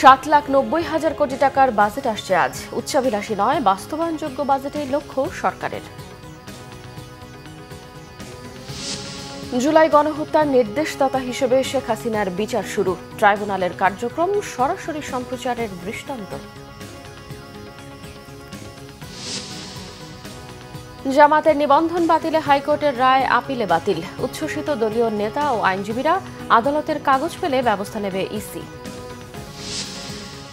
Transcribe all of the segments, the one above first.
7,90,000 কোটি টাকার বাজেট আসছে আজ। উচ্চাভিলাষী নয়, বাস্তবায়নযোগ্য বাজেটের লক্ষ্য সরকারের। জুলাই গণহত্যার নির্দেশদাতা হিসেবে শেখ হাসিনার বিচার শুরু। ট্রাইব্যুনালের কার্যক্রম সরাসরি সম্প্রচারের দৃষ্টান্ত। জামাতের নিবন্ধন বাতিলে হাইকোর্টের রায় আপিলে বাতিল। উচ্ছ্বসিত দলীয় নেতা ও আইনজীবীরা, আদালতের কাগজ পেলে ব্যবস্থা নেবে ইসি।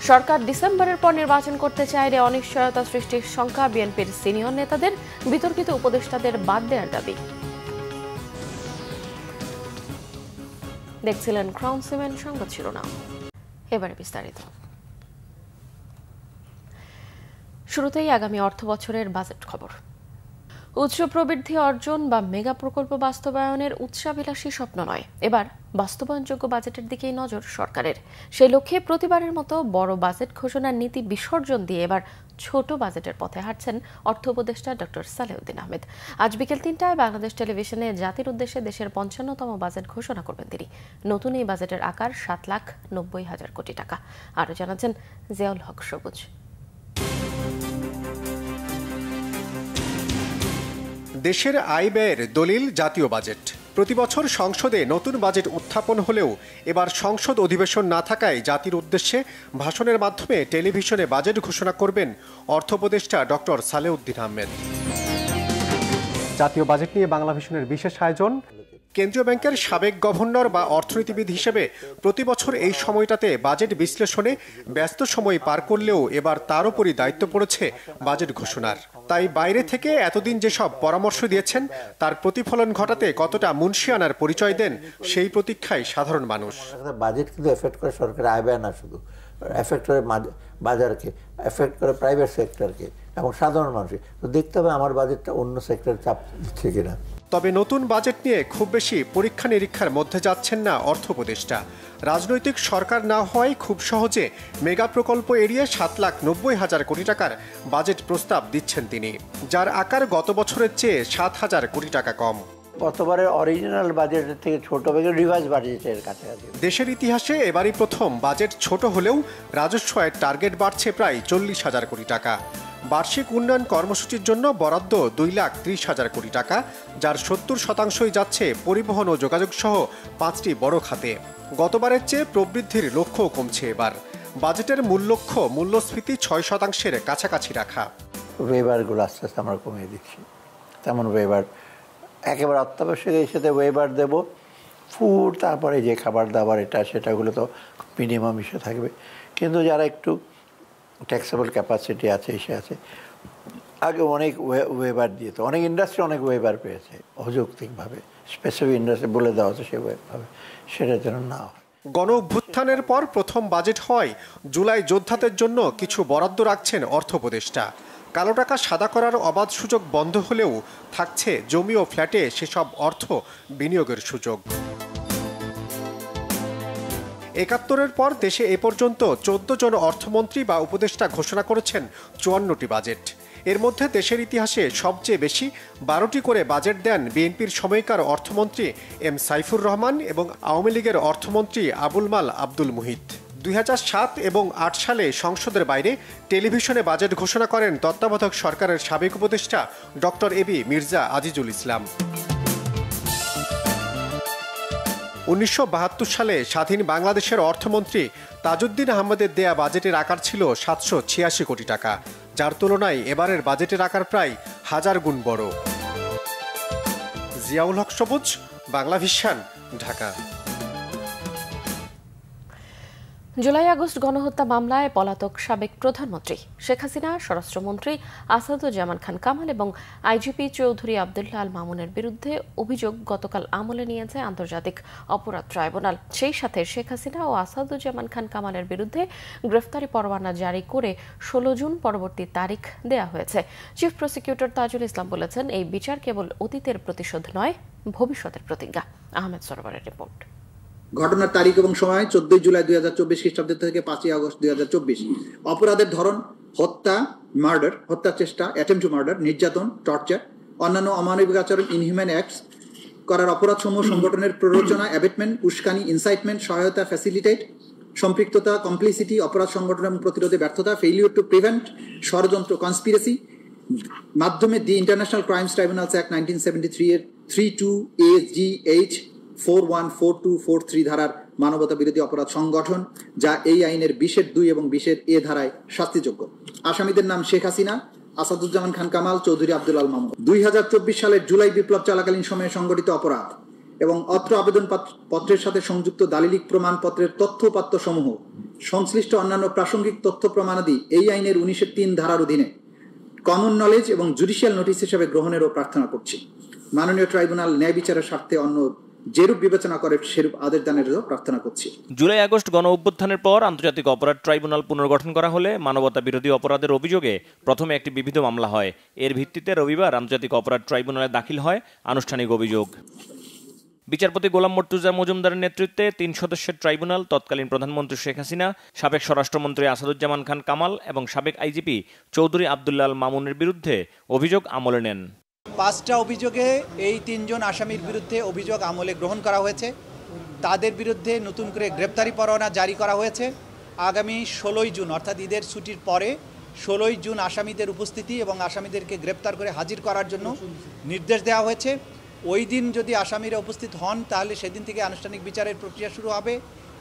সরকার ডিসেম্বরের পর নির্বাচন করতে চাইলে অনিশ্চয়তা সৃষ্টির শঙ্কা বিএনপির সিনিয়র নেতাদের। বিতর্কিত উপদেষ্টাদের বাদ দেওয়ার দাবি। দেখছিলেন ক্রাউন সিমেন্ট সংবাদ শিরোনাম। এবারে বিস্তারিত। শুরুতেই আগামী অর্থ বছরের বাজেট খবর। উচ্চ প্রবৃদ্ধি অর্জন বা মেগা প্রকল্প বাস্তবায়নের উচ্চাভিলাষী স্বপ্ন নয়, এবার বাস্তবায়নযোগ্য বাজেটের দিকেই নজর সরকারের। সেই লক্ষ্যে প্রতিবারের মতো বড় বাজেট ঘোষণার নীতি বিসর্জন দিয়ে এবার ছোট বাজেটের পথে হাঁটছেন অর্থ উপদেষ্টা ডক্টর সালেউদ্দিন আহমেদ। আজ বিকেল ৩টায় বাংলাদেশ টেলিভিশনে জাতির উদ্দেশ্যে দেশের ৫৫তম বাজেট ঘোষণা করবেন তিনি। নতুন এই বাজেটের আকার 7,90,000 কোটি টাকা। আরও জানাচ্ছেন জিয়াউল হক সবুজ। দেশের আয় ব্যয়ের দলিল জাতীয় বাজেট। প্রতি বছর সংসদে নতুন বাজেট উত্থাপন হলেও এবার সংসদ অধিবেশন না থাকায় জাতির উদ্দেশ্যে ভাষণের মাধ্যমে টেলিভিশনে বাজেট ঘোষণা করবেন অর্থ উপদেষ্টা ডক্টর সালেউদ্দিন আহমেদ। জাতীয় বাজেট নিয়ে বাংলা ভিশনের বিশেষ আয়োজন। কেন্দ্রীয় ব্যাংকের সাবেক গভর্নর বা অর্থনীতিবিদ হিসেবে প্রতি বছর এই সময়টাতে বাজেট বিশ্লেষণে ব্যস্ত সময় পার করলেও এবার তার উপরই দায়িত্ব পড়েছে বাজেট ঘোষণার। তাই বাইরে থেকে এতদিন যেসব পরামর্শ দিয়েছেন তার প্রতিফলন ঘটাতে কতটা মুনশিয়ানার পরিচয় দেন সেই প্রতীক্ষায় সাধারণ মানুষ। বাজেট কিন্তু এফেক্ট করে সরকারের আয় ব্যয় না, শুধু এফেক্ট করে বাজারকে, এফেক্ট করে প্রাইভেট সেক্টরকে এবং সাধারণ মানুষকে। তো দেখতে হবে আমার বাজেটটা অন্য সেক্টরে চাপ দিচ্ছে কিনা। তবে নতুন বাজেট নিয়ে খুব বেশি পরীক্ষা নিরীক্ষার মধ্যে যাচ্ছেন না অর্থ উপদেষ্টা। রাজনৈতিক সরকার না হওয়ায় খুব সহজে মেগা প্রকল্প এড়িয়ে 7,90,000 কোটি টাকার বাজেট প্রস্তাব দিচ্ছেন তিনি, যার আকার গত বছরের চেয়ে 7,000 কোটি টাকা কম। গতবারের অরিজিনাল বাজেটের থেকে ছোট, রিভাইজ বাজেটের কাছাকাছি। দেশের ইতিহাসে এবারই প্রথম বাজেট ছোট হলেও রাজস্ব আয়ের টার্গেট বাড়ছে প্রায় 40,000 কোটি টাকা। বার্ষিক উন্নয়ন কর্মসূচির জন্য বরাদ্দ 2,30,000 কোটি টাকা, যার 70% যাচ্ছে পরিবহন ও যোগাযোগ সহ 5টি বড় খাতে। গতবারের চেয়ে প্রবৃদ্ধির লক্ষ্যও কমছে এবার। বাজেটের মূল লক্ষ্য মূল্যস্ফীতি 6% কাছাকাছি রাখা। ওয়েবারগুলো আস্তে আস্তে আমরা কমিয়ে দিচ্ছি। তেমন ওয়েবার একেবারে অত্যাবশ্যক এর সাথে ওয়েবার দেব, ফুড, তারপরে যে খাবার দাবার এটা সেটাগুলো তো মিনিমাম ইস্যু থাকবে। কিন্তু যারা একটু ট্যাক্সেবল ক্যাপাসিটি আছে, এসে আছে, আগে অনেক ওয়েবার দিত, অনেক ইন্ডাস্ট্রি অনেক ওয়েবার পেয়েছে অযৌক্তিকভাবে, স্পেসিফিক ইন্ডাস্ট্রি বলে দেওয়া হচ্ছে সেভাবে, সেটার জন্য না হয়। গণ অভ্যুত্থানের পর প্রথম বাজেট হয় জুলাই যোদ্ধাদের জন্য কিছু বরাদ্দ রাখছেন অর্থ উপদেষ্টা। কালো টাকা সাদা করার অবাধ সুযোগ বন্ধ হলেও থাকছে জমি ও ফ্ল্যাটে সেসব অর্থ বিনিয়োগের সুযোগ। ৭১-এর পর দেশে এ পর্যন্ত 14 জন অর্থমন্ত্রী বা উপদেষ্টা ঘোষণা করেছেন 54টি বাজেট। এর মধ্যে দেশের ইতিহাসে সবচেয়ে বেশি 12টি করে বাজেট দেন বিএনপির সময়কার অর্থমন্ত্রী এম সাইফুর রহমান এবং আওয়ামী লীগের অর্থমন্ত্রী আবুল মাল আব্দুল মুহিত। 2007 এবং 8 সালে সংসদের বাইরে টেলিভিশনে বাজেট ঘোষণা করেন তত্ত্বাবধায়ক সরকারের সাবেক উপদেষ্টা ডক্টর এবি মির্জা আজিজুল ইসলাম। 1972 সালে স্বাধীন বাংলাদেশের অর্থমন্ত্রী তাজউদ্দিন আহমদের দেয়া বাজেটের আকার ছিল 786 কোটি টাকা, যার তুলনায় এবারের বাজেটের আকার প্রায় 1000 গুণ বড়। জিয়াউল হক সবুজ, Bangla vision, Dhaka. July August গণহত্যা মামলায় পলাতক সাবেক প্রধানমন্ত্রী শেখ হাসিনা, স্বরাষ্ট্রমন্ত্রী আসাদুজ্জামান খান কামাল এবং আইজিপি চৌধুরী আবদুল্লাহ আল মামুনের বিরুদ্ধে অভিযোগ গতকাল আমলে নিয়েছে আন্তর্জাতিক অপরাধ ট্রাইব্যুনাল। সেই সাথে শেখ হাসিনা ও আসাদুজ্জামান খান কামালের বিরুদ্ধে গ্রেফতারি পরোয়ানা জারি করে 16 জুন পরবর্তী তারিখ দেয়া হয়েছে। চিফ প্রসিকিউটর তাজুল ইসলাম বলেছেন, এই বিচার কেবল অতীতের প্রতিশোধ নয়, ভবিষ্যতের প্রতিজ্ঞা। আহমেদ সরওয়ারের রিপোর্ট। ঘটনার তারিখ এবং সময় 14 জুলাই 2024 খ্রিস্টাব্দ থেকে 5 আগস্ট 2024। অপরাধের ধরন হত্যা, মার্ডার, হত্যা চেষ্টা, অ্যাটেম্পট টু মার্ডার, নির্যাতন, টর্চার, অন্যান্য অমানবিক আচরণ, ইনহিউম্যান অ্যাক্টস করার অপরাধসমূহ সংগঠনের প্ররোচনা, অ্যাবেটমেন্ট, উস্কানি, ইনসাইটমেন্ট, সহায়তা, ফ্যাসিলিটেট, সম্পৃক্ততা, কমপ্লিসিটি, অপরাধ সংগঠন এবং প্রতিরোধে ব্যর্থতা, ফেইলিউর টু প্রিভেন্ট, ষড়যন্ত্র, কনস্পিরেসি মাধ্যমে the international crimes tribunals act 1973 এর 32AGH 414243 ধারার মানবতা বিরোধী অপরাধ সংগঠন, যা এই আইনের 20(2) এবং 20(a) ধারায় শাস্তিযোগ্য। আসামিদের নাম শেখ হাসিনা, আসাদুজ্জামান খান কামাল, চৌধুরী আব্দুল আল মামুন। 2024 সালের জুলাই বিপ্লব চলাকালীন সময়ে সংগঠিত অপরাধ এবং অত্র আবেদন পত্রের সাথে সংযুক্ত দালিলিক প্রমাণপত্রের তথ্যপাত্য সমূহ সংশ্লিষ্ট অন্যান্য প্রাসঙ্গিক তথ্য প্রমাণাদি এই আইনের 19(3) ধারার অধীনে কমন নলেজ এবং জুডিশিয়াল নোটিশ হিসেবে গ্রহণেরও প্রার্থনা করছি। মাননীয় ট্রাইব্যুনাল ন্যায় বিচারের স্বার্থে অন্য যেরূপ বিবেচনা করে সেরূপ আদেশ দানেরও প্রার্থনা করছি। জুলাই আগস্ট গণ অভ্যুত্থানের পর আন্তর্জাতিক অপরাধ ট্রাইব্যুনাল পুনর্গঠন করা হলে মানবতা বিরোধী অপরাধের অভিযোগে প্রথমে একটি বিবিধ মামলা হয়। এর ভিত্তিতে রবিবার আন্তর্জাতিক অপরাধ ট্রাইব্যুনালে দাখিল হয় আনুষ্ঠানিক অভিযোগ। বিচারপতি গোলাম মর্তুজা মজুমদারের নেতৃত্বে 3 সদস্যের ট্রাইব্যুনাল তৎকালীন প্রধানমন্ত্রী শেখ হাসিনা, সাবেক স্বরাষ্ট্রমন্ত্রী আসাদুজ্জামান খান কামাল এবং সাবেক আইজিপি চৌধুরী আব্দুল আল মামুনের বিরুদ্ধে অভিযোগ আমলে নেন। 5টা অভিযোগে এই 3 জন আসামির বিরুদ্ধে অভিযোগ আমলে গ্রহণ করা হয়েছে। তাদের বিরুদ্ধে নতুন করে গ্রেপ্তারি পরোয়ানা জারি করা হয়েছে। আগামী 16 জুন অর্থাৎ ঈদের ছুটির পরে 16 জুন আসামিদের উপস্থিতি এবং আসামিদেরকে গ্রেপ্তার করে হাজির করার জন্য নির্দেশ দেওয়া হয়েছে। ওই দিন যদি আসামিরা উপস্থিত হন তাহলে সেদিন থেকে আনুষ্ঠানিক বিচারের প্রক্রিয়া শুরু হবে।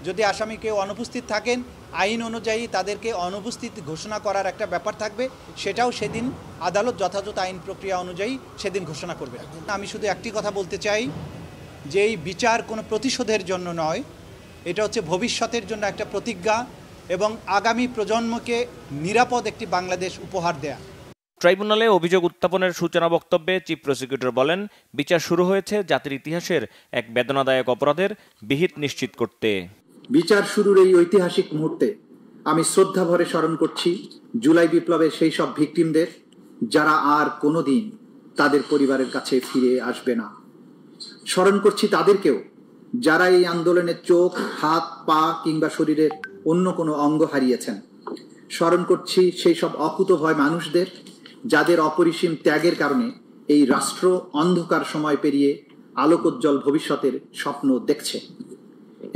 যদি আসামি কেউ অনুপস্থিত থাকেন, আইন অনুযায়ী তাদেরকে অনুপস্থিত ঘোষণা করার একটা ব্যাপার থাকবে, সেটাও সেদিন আদালত যথাযথ আইন প্রক্রিয়া অনুযায়ী সেদিন ঘোষণা করবে। আমি শুধু একটি কথা বলতে চাই যে এই বিচার কোনো প্রতিশোধের জন্য নয়, এটা হচ্ছে ভবিষ্যতের জন্য একটা প্রতিজ্ঞা এবং আগামী প্রজন্মকে নিরাপদ একটি বাংলাদেশ উপহার দেয়া। ট্রাইব্যুনালে অভিযোগ উত্থাপনের সূচনা বক্তব্যে চিফ প্রসিকিউটর বলেন, বিচার শুরু হয়েছে জাতির ইতিহাসের এক বেদনাদায়ক অপরাধের বিহিত নিশ্চিত করতে। বিচার শুরুর এই ঐতিহাসিক মুহূর্তে আমি শ্রদ্ধা ভরে স্মরণ করছি জুলাই বিপ্লবের সেই সব ভিকটিমদের, যারা আর কোনোদিন তাদের পরিবারের কাছে ফিরে আসবে না। স্মরণ করছি তাদেরকেও যারা এই আন্দোলনে চোখ, হাত, পা কিংবা শরীরের অন্য কোনো অঙ্গ হারিয়েছেন। স্মরণ করছি সেই সব অকুতভয় মানুষদের, যাদের অপরিসীম ত্যাগের কারণে এই রাষ্ট্র অন্ধকার সময় পেরিয়ে আলোকোজ্জ্বল ভবিষ্যতের স্বপ্ন দেখছে।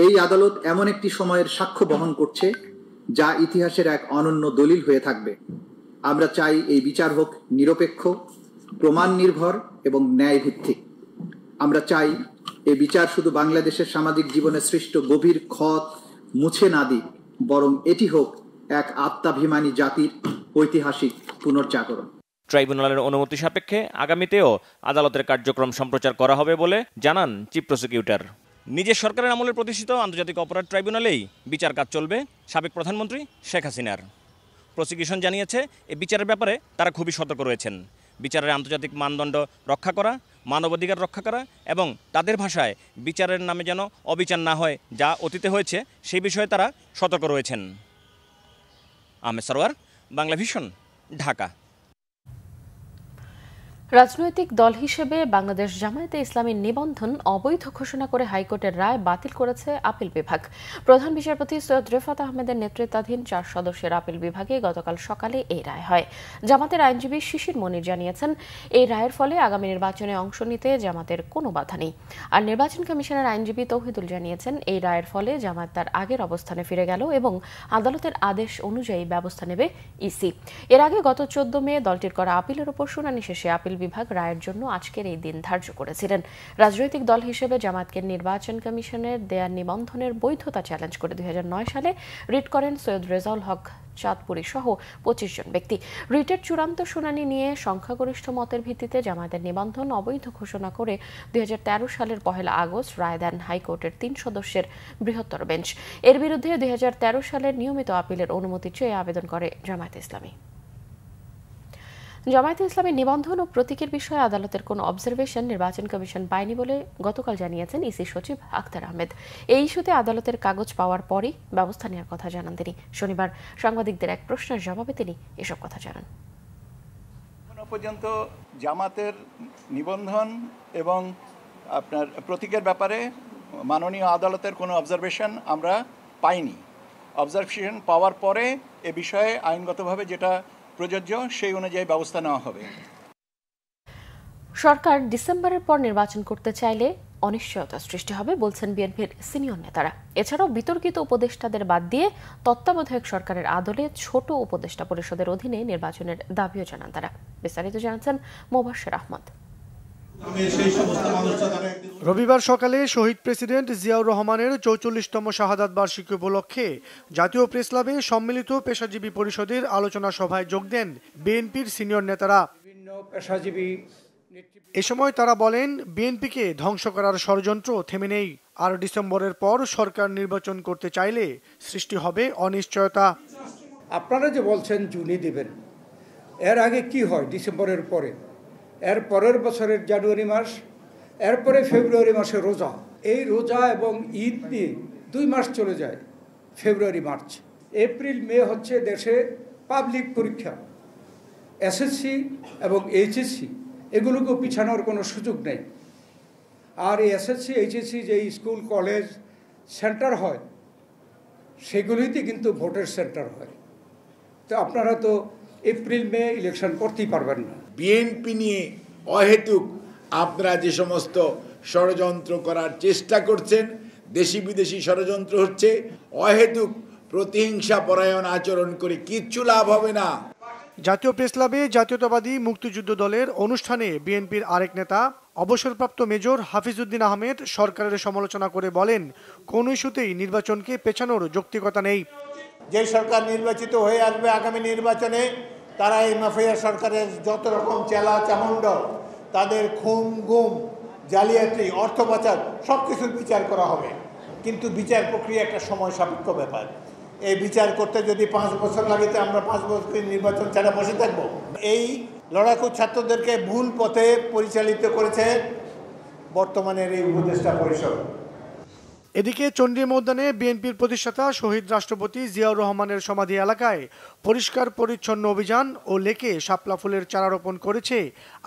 এই আদালত এমন একটি সময়ের সাক্ষ্য বহন করছে যা ইতিহাসের এক অনন্য দলিল হয়ে থাকবে। আমরা চাই এই বিচার হোক নিরপেক্ষ, প্রমাণ নির্ভর এবং ন্যায় ভিত্তিক। আমরা চাই এই বিচার শুধু বাংলাদেশের সামাজিক জীবনে সৃষ্ট গভীর ক্ষত মুছে না দিক, বরং এটি হোক এক আত্মাভিমানী জাতির ঐতিহাসিক পুনর্জাগরণ। ট্রাইব্যুনালের অনুমতি সাপেক্ষে আগামীতেও আদালতের কার্যক্রম সম্প্রচার করা হবে বলে জানান চিফ প্রসিকিউটর। নিজের সরকারের আমলে প্রতিষ্ঠিত আন্তর্জাতিক অপরাধ ট্রাইব্যুনালেই বিচার কাজ চলবে সাবেক প্রধানমন্ত্রী শেখ হাসিনার। প্রসিকিউশন জানিয়েছে, এই বিচারের ব্যাপারে তারা খুবই সতর্ক রয়েছেন। বিচারের আন্তর্জাতিক মানদণ্ড রক্ষা করা, মানবাধিকার রক্ষা করা এবং তাদের ভাষায় বিচারের নামে যেন অবিচার না হয়, যা অতীতে হয়েছে সেই বিষয়ে তারা সতর্ক রয়েছেন। আহমেদ সরওয়ার, বাংলা ভিশন, ঢাকা। রাজনৈতিক দল হিসেবে বাংলাদেশ জামায়াতে ইসলামীর নিবন্ধন অবৈধ ঘোষণা করে হাইকোর্টের রায় বাতিল করেছে আপিল বিভাগ। প্রধান বিচারপতি সৈয়দ রেফাত আহমেদের নেতৃত্বাধীন 4 সদস্যের আপিল বিভাগে গতকাল সকালে এই রায় হয়। জামাতের আইনজীবী শিশির মনির জানিয়েছেন, এই রায়ের ফলে আগামী নির্বাচনে অংশ নিতে জামাতের কোনো বাধা নেই। আর নির্বাচন কমিশনের আইনজীবী তৌহিদুল জানিয়েছেন, এই রায়ের ফলে জামাত তার আগের অবস্থানে ফিরে গেল এবং আদালতের আদেশ অনুযায়ী ব্যবস্থা নেবে ইসি। এর আগে গত 14 মে দলটির করা আপিলের উপর শুনানি শেষে আপিল বিভাগ রায়ের জন্য আজকের এই দিন ধার্য করেছিলেন। রাজনৈতিক দল হিসেবে জামাতকে নির্বাচন কমিশনের দেয়া নিবন্ধনের বৈধতা চ্যালেঞ্জ করে 2009 সালে রিট করেন সৈয়দ রেজাউল হক চাঁদপুরী সহ 25 জন ব্যক্তি। রিটের চূড়ান্ত শুনানি নিয়ে সংখ্যাগরিষ্ঠ মতের ভিত্তিতে জামায়াতের নিবন্ধন অবৈধ ঘোষণা করে 2013 সালের 1 আগস্ট রায় দেন হাইকোর্টের 3 সদস্যের বৃহত্তর বেঞ্চ। এর বিরুদ্ধে 2013 সালের নিয়মিত আপিলের অনুমতি চেয়ে আবেদন করে জামায়াতে ইসলামী। জামায়াতে ইসলামের নিবন্ধন ও প্রতীকের বিষয়ে আদালতের কোনো অবজারভেশন নির্বাচন কমিশন পায়নি বলে গতকাল জানিয়েছেন ইসি সচিব আখতার আহমেদ। এই ইস্যুতে আদালতের কাগজ পাওয়ার পরই ব্যবস্থা নেওয়ার কথা জানান তিনি। শনিবার সাংবাদিকদের এক প্রশ্নের জবাবে তিনি এসব কথা জানান। এখনো পর্যন্ত জামাতের নিবন্ধন এবং আপনার প্রতীকের ব্যাপারে মাননীয় আদালতের কোনো অবজারভেশন আমরা পাইনি। অবজারভেশন পাওয়ার পরে এ বিষয়ে আইনগতভাবে যেটা প্রযোজ্য সেই অনুযায়ী ব্যবস্থা নেওয়া হবে। সরকার ডিসেম্বরের পর নির্বাচন করতে চাইলে অনিশ্চয়তা সৃষ্টি হবে বলছেন বিএনপির সিনিয়র নেতারা। এছাড়াও বিতর্কিত উপদেষ্টাদের বাদ দিয়ে তত্ত্বাবধায়ক সরকারের আদলে ছোট উপদেষ্টা পরিষদের অধীনে নির্বাচনের দাবিও জানান তারা। বিস্তারিত জানাচ্ছেন মোবাশ্বের আহমদ। রবিবার সকালে শহীদ প্রেসিডেন্ট জিয়াউর রহমানের ৪৪তম শাহাদাত বার্ষিকী উপলক্ষে জাতীয় প্রেস ক্লাবে সম্মিলিত পেশাজীবী পরিষদের আলোচনা সভায় যোগ দেন বিএনপির সিনিয়র নেতারা। এ সময় তারা বলেন, বিএনপিকে ধ্বংস করার ষড়যন্ত্র থেমে নেই, আর ডিসেম্বরের পর সরকার নির্বাচন করতে চাইলে সৃষ্টি হবে অনিশ্চয়তা। আপনারা যে বলছেন জুনে দেবেন, এর আগে কি হয় ডিসেম্বরের পরে? এর পরের বছরের জানুয়ারি মাস, এরপরে ফেব্রুয়ারি মাসে রোজা। এই রোজা এবং ঈদ নিয়ে 2 মাস চলে যায়, ফেব্রুয়ারি মার্চ। এপ্রিল মে হচ্ছে দেশে পাবলিক পরীক্ষা, এসএসসি এবং এইচএসসি, এগুলোকেও পিছানোর কোনো সুযোগ নেই। আর এই এসএসসি এইচএসসি যে স্কুল কলেজ সেন্টার হয়, সেগুলিতে কিন্তু ভোটের সেন্টার হয়। তো আপনারা তো এপ্রিল মে ইলেকশন করতেই পারবেন না। বিএনপি নিয়ে অহেতুক আপনারা যে সমস্ত ষড়যন্ত্র করার চেষ্টা করছেন, দেশি বিদেশি ষড়যন্ত্র হচ্ছে, অহেতুক প্রতিহিংসা পরায়ণ আচরণ করে কিচ্ছু লাভ হবে না। জাতীয় প্রেস ক্লাবে জাতীয়তাবাদী মুক্তিযুদ্ধ দলের অনুষ্ঠানে বিএনপির আরেক নেতা অবসরপ্রাপ্ত মেজর হাফিজউদ্দিন আহমেদ সরকারের সমালোচনা করে বলেন, কোন ইস্যুতেই নির্বাচনকে পেছানোর যৌক্তিকতা নেই। যে সরকার নির্বাচিত হয়ে আসবে আগামী নির্বাচনে, তারা এই মাফিয়া সরকারের যত রকম চেলা চামুন্ড, তাদের খুন গুম জালিয়াতি অর্থ পাচার সব কিছুর বিচার করা হবে। কিন্তু বিচার প্রক্রিয়া একটা সময় সাপেক্ষ ব্যাপার। এই বিচার করতে যদি 5 বছর লাগে, আমরা 5 বছর নির্বাচন ছাড়া বসে থাকবো? এই লড়াকু ছাত্রদেরকে ভুল পথে পরিচালিত করেছে বর্তমানের এই উপদেষ্টা পরিষদ। এদিকে চন্ডী ময়দানে বিএনপির প্রতিষ্ঠাতা শহীদ রাষ্ট্রপতি জিয়াউর রহমানের সমাধি এলাকায় পরিষ্কার পরিচ্ছন্ন অভিযান ও লেকে শাপলা ফুলের চারা রোপণ করেছে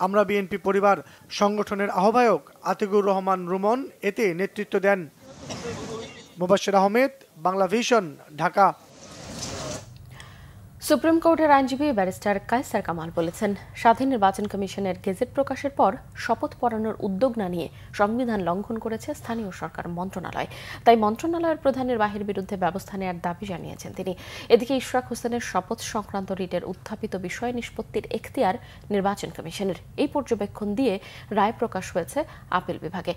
আমরা বিএনপি পরিবার সংগঠনের আহ্বায়ক আতিকুর রহমান রুমন। এতে নেতৃত্ব দেন। মোবাশ্বের আহমেদ, বাংলা ভিশন, ঢাকা। সুপ্রিম কোর্টের আইনজীবী ব্যারিস্টার কায়সার কামাল বলেছেন, স্বাধীন নির্বাচন কমিশনের গেজেট প্রকাশের পর শপথ পড়ানোর উদ্যোগ না নিয়ে সংবিধান লঙ্ঘন করেছে স্থানীয় সরকার মন্ত্রণালয়। তাই মন্ত্রণালয়ের প্রধান নির্বাহীর বিরুদ্ধে ব্যবস্থা নেওয়ার দাবি জানিয়েছেন তিনি। এদিকে ইশরাক হোসেনের শপথ সংক্রান্ত রিটের উত্থাপিত বিষয় নিষ্পত্তির এখতিয়ার নির্বাচন কমিশনের। এই পর্যবেক্ষণ দিয়ে রায় প্রকাশ হয়েছে আপিল বিভাগে,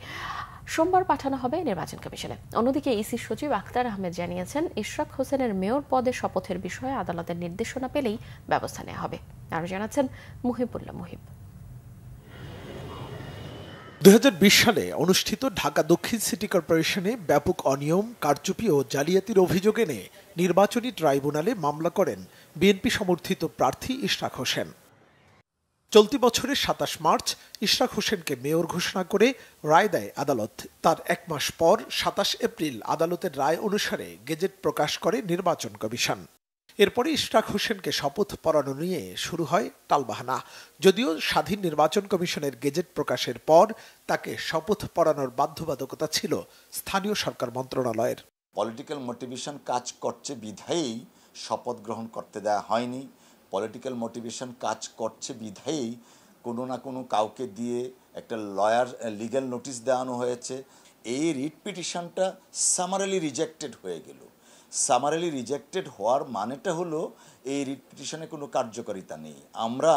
সোমবার পাঠানো হবে নির্বাচন কমিশনে। অন্যদিকে ইসি সচিব আখতার আহমেদ জানিয়েছেন, ইশরাক হোসেনের মেয়র পদে শপথের বিষয়ে আদালতের নির্দেশনা পেলেই ব্যবস্থা নেওয়া হবে। আরও জানাচ্ছেন মুহিবুল্লাহ মুহিব। 2020 সালে অনুষ্ঠিত ঢাকা দক্ষিণ সিটি কর্পোরেশনে ব্যাপক অনিয়ম, কারচুপি ও জালিয়াতির অভিযোগ এনে নির্বাচনী ট্রাইব্যুনালে মামলা করেন বিএনপি সমর্থিত প্রার্থী ইশরাক হোসেন। চলতি বছরের 27 মার্চ ইশরাক হোসেনকে মেয়র ঘোষণা করে রায় দেয় আদালত। তার 1 মাস পর 27 এপ্রিল আদালতের রায় অনুসারে গেজেট প্রকাশ করে নির্বাচন কমিশন। এরপরে ইশরাক হোসেনকে শপথ পড়ানো নিয়ে শুরু হয় টালবাহানা। যদিও স্বাধীন নির্বাচন কমিশনের গেজেট প্রকাশের পর তাকে শপথ পড়ানোর বাধ্যবাধকতা ছিল স্থানীয় সরকার মন্ত্রণালয়ের। পলিটিক্যাল মোটিভেশন কাজ করছে বিধায়ী শপথ গ্রহণ করতে দেওয়া হয়নি। পলিটিক্যাল মোটিভেশন কাজ করছে বিধায়ী কোনো না কোনো কাউকে দিয়ে একটা লিগ্যাল নোটিশ দেওয়ানো হয়েছে। এই রিট পিটিশনটা সামারিলি রিজেক্টেড হয়ে গেল। সামারিলি রিজেক্টেড হওয়ার মানেটা হলো এই রিট পিটিশনে কোনো কার্যকারিতা নেই। আমরা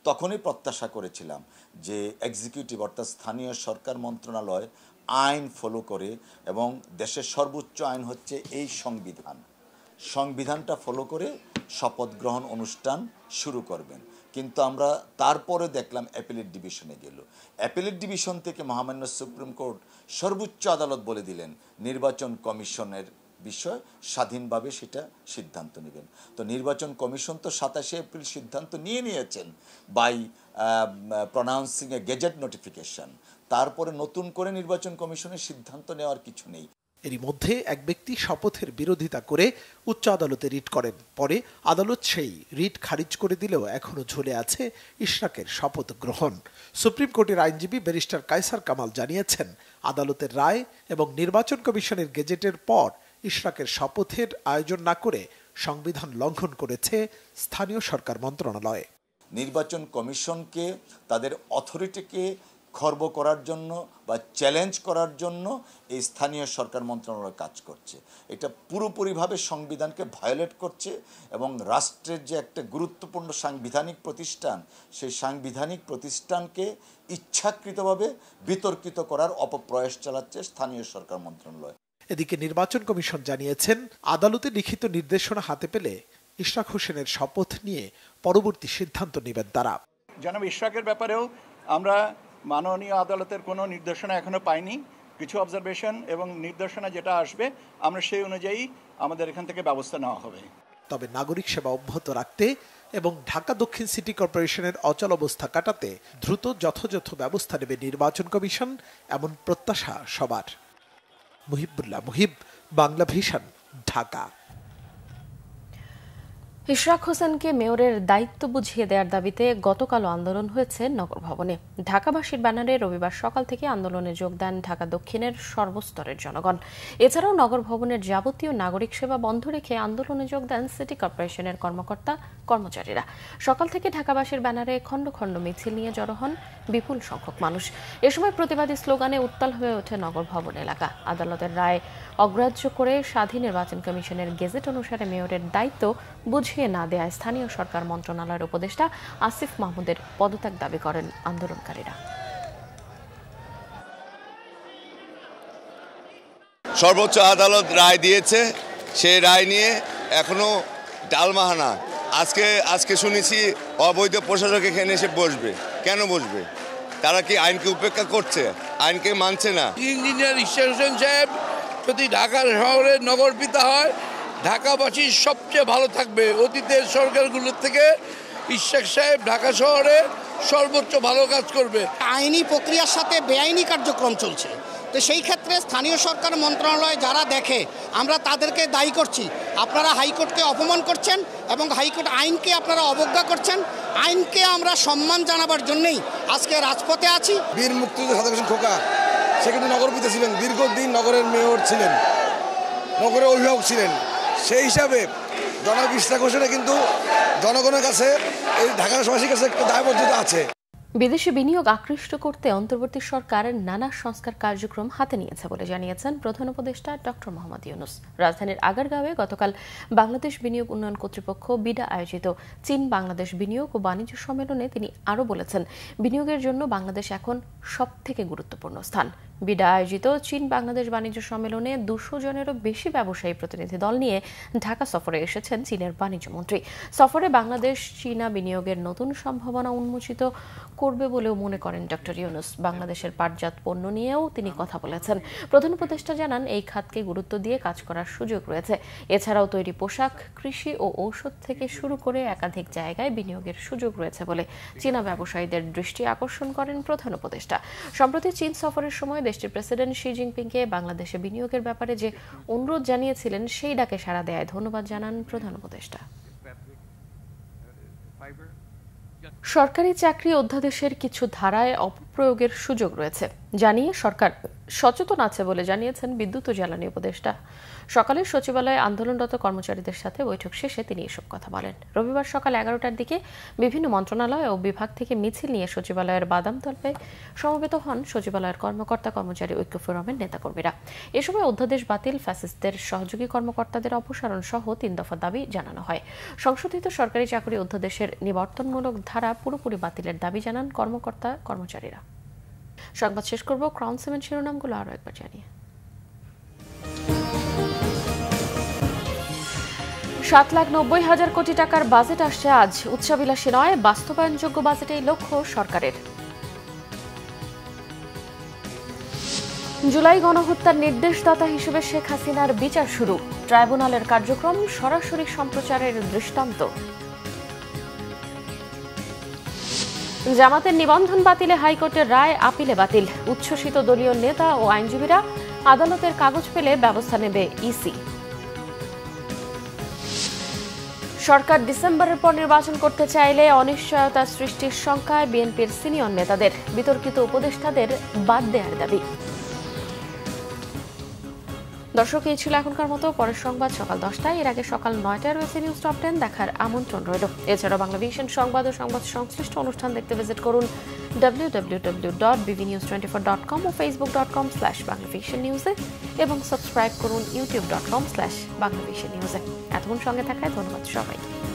তখনই প্রত্যাশা করেছিলাম যে এক্সিকিউটিভ অর্থাৎ স্থানীয় সরকার মন্ত্রণালয় আইন ফলো করে, এবং দেশের সর্বোচ্চ আইন হচ্ছে এই সংবিধানটা ফলো করে শপথ গ্রহণ অনুষ্ঠান শুরু করবেন। কিন্তু আমরা তারপরে দেখলাম অ্যাপিলেট ডিভিশনে গেল। অ্যাপিলেট ডিভিশন থেকে মহামান্য সুপ্রিম কোর্ট সর্বোচ্চ আদালত বলে দিলেন নির্বাচন কমিশনের বিষয় স্বাধীনভাবে সেটা সিদ্ধান্ত নেবেন। তো নির্বাচন কমিশন তো 27 এপ্রিল সিদ্ধান্ত নিয়েছেন by pronouncing a gazette notification. তারপরে নতুন করে নির্বাচন কমিশনের সিদ্ধান্ত নেওয়ার কিছু নেই। এরই মধ্যে এক ব্যক্তি শপথের বিরোধিতা করে উচ্চ আদালতে রিট করেন। পরে আদালত সেই রিট খারিজ করে দিলেও এখনও ঝুলে আছে ইশরাকের শপথ গ্রহণ। সুপ্রিম কোর্টের আইনজীবী ব্যারিস্টার কায়সার কামাল জানিয়েছেন, আদালতের রায় এবং নির্বাচন কমিশনের গেজেটের পর ইশরাকের শপথের আয়োজন না করে সংবিধান লঙ্ঘন করেছে স্থানীয় সরকার মন্ত্রণালয়। নির্বাচন কমিশনকে তাদের অথরিটিকে খর্ব করার জন্য বা চ্যালেঞ্জ করার জন্য এই স্থানীয় সরকার মন্ত্রণালয় কাজ করছে। এটা পুরোপুরিভাবে সংবিধানকে ভায়োলেট করছে এবং রাষ্ট্রের যে একটা গুরুত্বপূর্ণ সাংবিধানিক প্রতিষ্ঠান, সেই সাংবিধানিক প্রতিষ্ঠানকে ইচ্ছাকৃতভাবে বিতর্কিত করার অপপ্রয়াস চালাচ্ছে স্থানীয় সরকার মন্ত্রণালয়। এদিকে নির্বাচন কমিশন জানিয়েছেন, আদালতে লিখিত নির্দেশনা হাতে পেলে ইশরাক হোসেনের শপথ নিয়ে পরবর্তী সিদ্ধান্ত নেবেন তারা। জনাব ইশরাকের ব্যাপারেও আমরা মাননীয় আদালতের কোনো নির্দেশনা এখনো পাইনি। কিছু অবজারভেশন এবং নির্দেশনা যেটা আসবে আমরা সেই অনুযায়ী আমাদের এখান থেকে ব্যবস্থা নেওয়া হবে। তবে নাগরিক সেবা অব্যাহত রাখতে এবং ঢাকা দক্ষিণ সিটি কর্পোরেশনের অচল অবস্থা কাটাতে দ্রুত যথাযথ ব্যবস্থা নেবে নির্বাচন কমিশন, এমন প্রত্যাশা সবার। মুহিবুল্লাহ মুহিব, বাংলা ভিশন, ঢাকা। ইশরাক হোসেনকে মেয়রের দায়িত্ব বুঝিয়ে দেওয়ার দাবিতে গতকালও আন্দোলন হয়েছে নগর ভবনে। ঢাকাবাসীর ব্যানারে রবিবার সকাল থেকে আন্দোলনে যোগ দেন ঢাকা দক্ষিণের সর্বস্তরের জনগণ। এছাড়াও নগর ভবনের যাবতীয় নাগরিক সেবা বন্ধ রেখে আন্দোলনে যোগ দেন সিটি কর্পোরেশনের কর্মকর্তা কর্মচারীরা। সকাল থেকে ঢাকাবাসীর ব্যানারে খণ্ড খণ্ড মিছিল নিয়ে জড়ো হন বিপুল সংখ্যক মানুষ। এ সময় প্রতিবাদী স্লোগানে উত্তাল হয়ে ওঠে নগর ভবন এলাকা। আদালতের রায় অগ্রাহ্য করে স্বাধীন নির্বাচন কমিশনের গেজেট অনুসারে মেয়রের দায়িত্ব বুঝিয়ে না দেয়ায় স্থানীয় সরকার মন্ত্রণালয়ের উপদেষ্টা আসিফ মাহমুদের পদত্যাগ দাবি করেন আন্দোলনকারীরা। সর্বোচ্চ আদালত রায় দিয়েছে, সেই রায় নিয়ে এখনো ডালমাহানা। আজকে শুনেছি অবৈধ প্রশাসক এখানে এসে বসবে। কেন বসবে? তারা কি আইনকে উপেক্ষা করছে? আইনকে মানছে না। ইঞ্জিনিয়ার ইশরাক হোসেন সাহেব যদি ঢাকা শহরের নগর পিতা হয়, ঢাকাবাসী সবচেয়ে ভালো থাকবে। অতীতের সরকারগুলোর থেকে ইশরাক সাহেব ঢাকা শহরে সর্বোচ্চ ভালো কাজ করবে। আইনি প্রক্রিয়ার সাথে বেআইনি কার্যক্রম চলছে, তো সেই ক্ষেত্রে স্থানীয় সরকার মন্ত্রণালয় যারা দেখে, আমরা তাদেরকে দায়ী করছি। আপনারা হাইকোর্টকে অপমান করছেন এবং হাইকোর্ট আইনকে আপনারা অবজ্ঞা করছেন। আইনকে আমরা সম্মান জানাবার জন্যই আজকে রাজপথে আছি। বীর মুক্তিযোদ্ধা সাদেক হোসেন খোকা, সে কিন্তু নগরপিতা ছিলেন, দীর্ঘদিন নগরের মেয়র ছিলেন, নগরের অভিভাবক ছিলেন। সেই হিসাবে জনাব ইশরাক হোসেনের কিন্তু জনগণের কাছে, এই ঢাকাবাসীর কাছে একটা দায়বদ্ধতা আছে। বিদেশি বিনিয়োগ আকৃষ্ট করতে অন্তর্বর্তী সরকার নানা সংস্কার কার্যক্রম হাতে নিয়েছে বলে জানিয়েছেন প্রধান উপদেষ্টা ডক্টর মোহাম্মদ ইউনূস। রাজধানীর আগারগাঁওয়ে গতকাল বাংলাদেশ বিনিয়োগ উন্নয়ন কর্তৃপক্ষ বিডা আয়োজিত চীন বাংলাদেশ বিনিয়োগ ও বাণিজ্য সম্মেলনে তিনি আরও বলেছেন, বিনিয়োগের জন্য বাংলাদেশ এখন সবথেকে গুরুত্বপূর্ণ স্থান। বিডা আয়োজিত চীন বাংলাদেশ বাণিজ্য সম্মেলনে 200 জনেরও বেশি ব্যবসায়ী প্রতিনিধি দল নিয়ে ঢাকা সফরে এসেছেন চীনের বাণিজ্য মন্ত্রী। সফরে বাংলাদেশ চীনা বিনিয়োগের নতুন সম্ভাবনা উন্মোচিত করবে বলেও মনে করেন ডক্টর ইউনূস। বাংলাদেশের পাটজাত পণ্য নিয়েও তিনি কথা বলেছেন। প্রধান উপদেষ্টা জানান, এই খাতকে গুরুত্ব দিয়ে কাজ করার সুযোগ রয়েছে। এছাড়াও তৈরি পোশাক, কৃষি ও ঔষধ থেকে শুরু করে একাধিক জায়গায় বিনিয়োগের সুযোগ রয়েছে বলে চীনা ব্যবসায়ীদের দৃষ্টি আকর্ষণ করেন প্রধান উপদেষ্টা। সম্প্রতি চীন সফরের সময় দেশটির প্রেসিডেন্ট শি জিনপিংকে বাংলাদেশে বিনিয়োগের ব্যাপারে যে অনুরোধ জানিয়েছিলেন, সেই ডাকে সাড়া দেয়ায় ধন্যবাদ জানান প্রধান উপদেষ্টা। সরকারি চাকরি অধ্যাদেশের কিছু ধারায় অপপ্রয়োগের সুযোগ রয়েছে জানিয়ে সরকার সচেতন আছে বলে জানিয়েছেন বিদ্যুৎ ও জ্বালানি উপদেষ্টা। সকালে সচিবালয়ে আন্দোলনরত কর্মচারীদের সাথে বৈঠক শেষে তিনি এসব কথা বলেন। রবিবার সকাল 11টার দিকে বিভিন্ন মন্ত্রণালয় ও বিভাগ থেকে মিছিল নিয়ে সচিবালয়ের বাদামতলায় সমবেত হন সচিবালয়ের কর্মকর্তা কর্মচারী ঐক্য ফোরামের নেতাকর্মীরা। এ সময় অধ্যাদেশ বাতিল, ফ্যাসিস্টদের সহযোগী কর্মকর্তাদের অপসারণ সহ 3 দফা দাবি জানানো হয়। সংশোধিত সরকারি চাকরি অধ্যাদেশের নিবর্তনমূলক ধারা পুরোপুরি বাতিলের দাবি জানান কর্মকর্তা কর্মচারীরা। সংবাদ শেষ করব ক্রাউন সিমেন্ট শিরোনামগুলো আরো একবার জানিয়ে। 7,90,000 কোটি টাকার বাজেট আসছে আজ। উচ্চাবিলাসী নয়, বাস্তবায়নযোগ্য বাজেটেই লক্ষ্য সরকারের। জুলাই গণহত্যার নির্দেশদাতা হিসেবে শেখ হাসিনার বিচার শুরু। ট্রাইব্যুনালের কার্যক্রম সরাসরি সম্প্রচারের দৃষ্টান্ত। জামাতের নিবন্ধন বাতিলে হাইকোর্টের রায় আপিলে বাতিল। উচ্ছ্বসিত দলীয় নেতা ও আইনজীবীরা, আদালতের কাগজ পেলে ব্যবস্থা নেবে ইসি। সরকার ডিসেম্বরের পর নির্বাচন করতে চাইলে অনিশ্চয়তা সৃষ্টির শঙ্কায় বিএনপির সিনিয়র নেতাদের। বিতর্কিত উপদেষ্টাদের বাদ দেওয়ার দাবি। দর্শক, এই ছিল এখনকার মতো। পরের সংবাদ সকাল 10টায়, এর আগে সকাল 9টায় রয়েছে নিউজ টপ 10 দেখার আমন্ত্রণ রইল। এছাড়াও বাংলা ভিশন সংবাদ ও সংবাদ সংশ্লিষ্ট অনুষ্ঠান দেখতে ভিজিট করুন www.bvnews24.com ও facebook.com/banglavisionnews এবং সাবস্ক্রাইব করুন youtube.com/banglavisionnews। এতক্ষণ সঙ্গে থাকায় ধন্যবাদ সবাইকে।